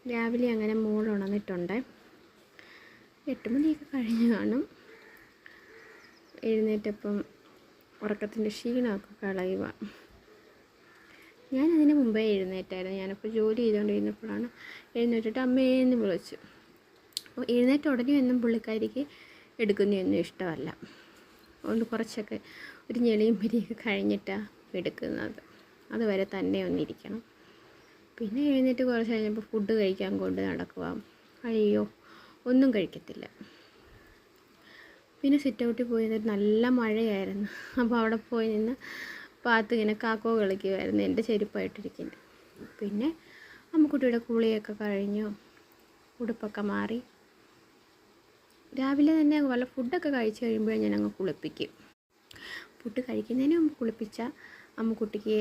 രാവിലെ അങ്ങനെ മോൾ ഉണർന്നിട്ടുണ്ട്. 8 മണിയൊക്കെ കഴിഞ്ഞ് കാണും. എഴുന്നേറ്റപ്പം ഉറക്കത്തിൻ്റെ ക്ഷീണമൊക്കെ കളയുക. ഞാനതിന് മുമ്പേ എഴുന്നേറ്റായിരുന്നു. ഞാനപ്പോൾ ജോലി ചെയ്തുകൊണ്ടിരുന്നപ്പോഴാണ് എഴുന്നേറ്റിട്ട് അമ്മേന്ന് വിളിച്ചു. അപ്പോൾ എഴുന്നേറ്റ ഉടനെ ഒന്നും പുള്ളിക്കാരിക്ക് എടുക്കുന്നതൊന്നും ഇഷ്ടമല്ല. അതുകൊണ്ട് കുറച്ചൊക്കെ ഒരു ഞെളിയും പിരിയൊക്കെ കഴിഞ്ഞിട്ടാണ് എടുക്കുന്നത്. അതുവരെ തന്നെ ഒന്നിരിക്കണം. പിന്നെ എഴുന്നേറ്റ് കുറച്ച് കഴിഞ്ഞപ്പോൾ ഫുഡ് കഴിക്കാൻ കൊണ്ട് നടക്കുക. അയ്യോ, ഒന്നും കഴിക്കത്തില്ല. പിന്നെ സിറ്റ് ഔട്ടിൽ പോയി നിന്നിട്ട് നല്ല മഴയായിരുന്നു. അപ്പോൾ അവിടെ പോയി നിന്ന് പാത്ത് ഇങ്ങനെ കാക്കോ കളിക്കുമായിരുന്നു എൻ്റെ ചെരുപ്പായിട്ടിരിക്കുന്നത്. പിന്നെ അമ്മുക്കുട്ടിയുടെ കുളിയൊക്കെ കഴിഞ്ഞു, ഉടുപ്പൊക്കെ മാറി. രാവിലെ തന്നെ വല്ല ഫുഡൊക്കെ കഴിച്ച് കഴിയുമ്പോഴേ ഞാനങ്ങ് കുളിപ്പിക്കും. ഫുഡ് കഴിക്കുന്നതിന് മുമ്പ് കുളിപ്പിച്ചാൽ അമ്മുക്കുട്ടിക്ക്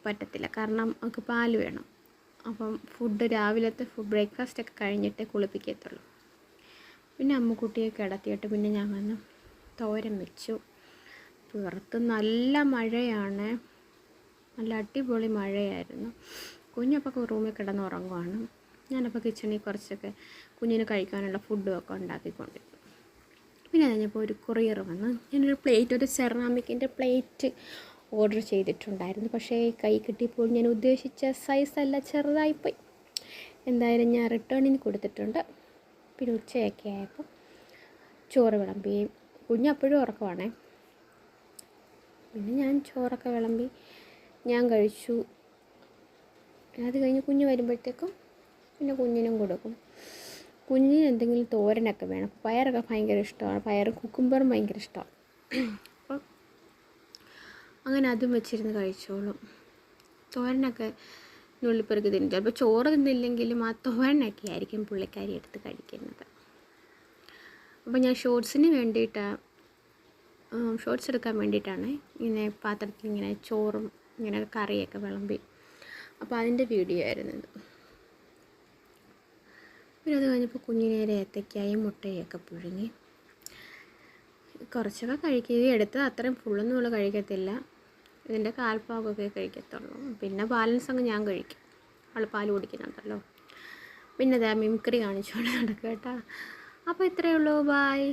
പറ്റത്തില്ല, കാരണം അവൾക്ക് പാല് വേണം. അപ്പം രാവിലത്തെ ബ്രേക്ക്ഫാസ്റ്റൊക്കെ കഴിഞ്ഞിട്ടേ കുളിപ്പിക്കത്തുള്ളൂ. പിന്നെ അമ്മുക്കുട്ടിയെ കിടത്തിയിട്ട് പിന്നെ ഞാൻ വന്ന് തോരൻ വെച്ചു. പുറത്ത് നല്ല മഴയാണ്, നല്ല അടിപൊളി മഴയായിരുന്നു. കുഞ്ഞപ്പോൾ റൂമിൽ കിടന്ന് ഉറങ്ങുവാണ്. ഞാനപ്പോൾ കിച്ചണിൽ കുറച്ചൊക്കെ കുഞ്ഞിന് കഴിക്കാനുള്ള ഫുഡുമൊക്കെ ഉണ്ടാക്കിക്കൊണ്ടിരുന്നു. പിന്നെ കഴിഞ്ഞപ്പോൾ ഒരു കൊറിയർ വന്നു. ഒരു സെറാമിക്കിൻ്റെ പ്ലേറ്റ് ഓർഡർ ചെയ്തിട്ടുണ്ടായിരുന്നു. പക്ഷേ കൈ കിട്ടിയപ്പോൾ ഞാൻ ഉദ്ദേശിച്ച സൈസല്ല, ചെറുതായിപ്പോയി. എന്തായാലും ഞാൻ റിട്ടേണിന് കൊടുത്തിട്ടുണ്ട്. പിന്നെ ഉച്ചയൊക്കെ ആയപ്പോൾ ചോറ് വിളമ്പി. കുഞ്ഞപ്പോഴും ഉറക്കമാണേ. പിന്നെ ഞാൻ ചോറൊക്കെ വിളമ്പി ഞാൻ കഴിച്ചു. അത് കഴിഞ്ഞ് കുഞ്ഞ് വരുമ്പോഴത്തേക്കും പിന്നെ കുഞ്ഞിനും കൊടുക്കും. കുഞ്ഞിന് എന്തെങ്കിലും തോരനൊക്കെ വേണം. പയറൊക്കെ ഭയങ്കര ഇഷ്ടമാണ്. പയറും കുക്കുംബറും ഭയങ്കര ഇഷ്ടമാണ്. അപ്പം അങ്ങനെ അതും വെച്ചിരുന്ന് കഴിച്ചോളും. തോരനൊക്കെ നുള്ളിപ്പെറുക്കി തിന്നും. ചിലപ്പോൾ ചോറ് തിന്നില്ലെങ്കിലും ആ തോരനൊക്കെ ആയിരിക്കും പുള്ളിക്കാരി എടുത്ത് കഴിക്കുന്നത്. അപ്പോൾ ഞാൻ ഷോർട്സ് എടുക്കാൻ വേണ്ടിയിട്ടാണ് ഇങ്ങനെ പാത്രത്തിൽ ഇങ്ങനെ ചോറും ഇങ്ങനെ കറിയൊക്കെ വിളമ്പി. അപ്പോൾ അതിൻ്റെ വീഡിയോ ആയിരുന്നു ഇത്. പിന്നെ അത് കഴിഞ്ഞപ്പോൾ കുഞ്ഞിനെ ഏത്തയ്ക്കായും മുട്ടയൊക്കെ പുഴുങ്ങി കുറച്ചൊക്കെ കഴിക്കുക. എടുത്ത് അത്രയും ഫുള്ളൊന്നും ഉള്ള കഴിക്കത്തില്ല. ഇതിൻ്റെ കാൽഭാഗമൊക്കെ കഴിക്കത്തുള്ളൂ. പിന്നെ ബാലൻസ് അങ്ങ് ഞാൻ കഴിക്കും. അവൾ പാൽ കുടിക്കുന്നുണ്ടല്ലോ. പിന്നെ മിമിക്രി കാണിച്ചുകൊണ്ട് നടക്കുക കേട്ടോ. അപ്പോൾ ഇത്രയേ ഉള്ളൂ. ബായ്.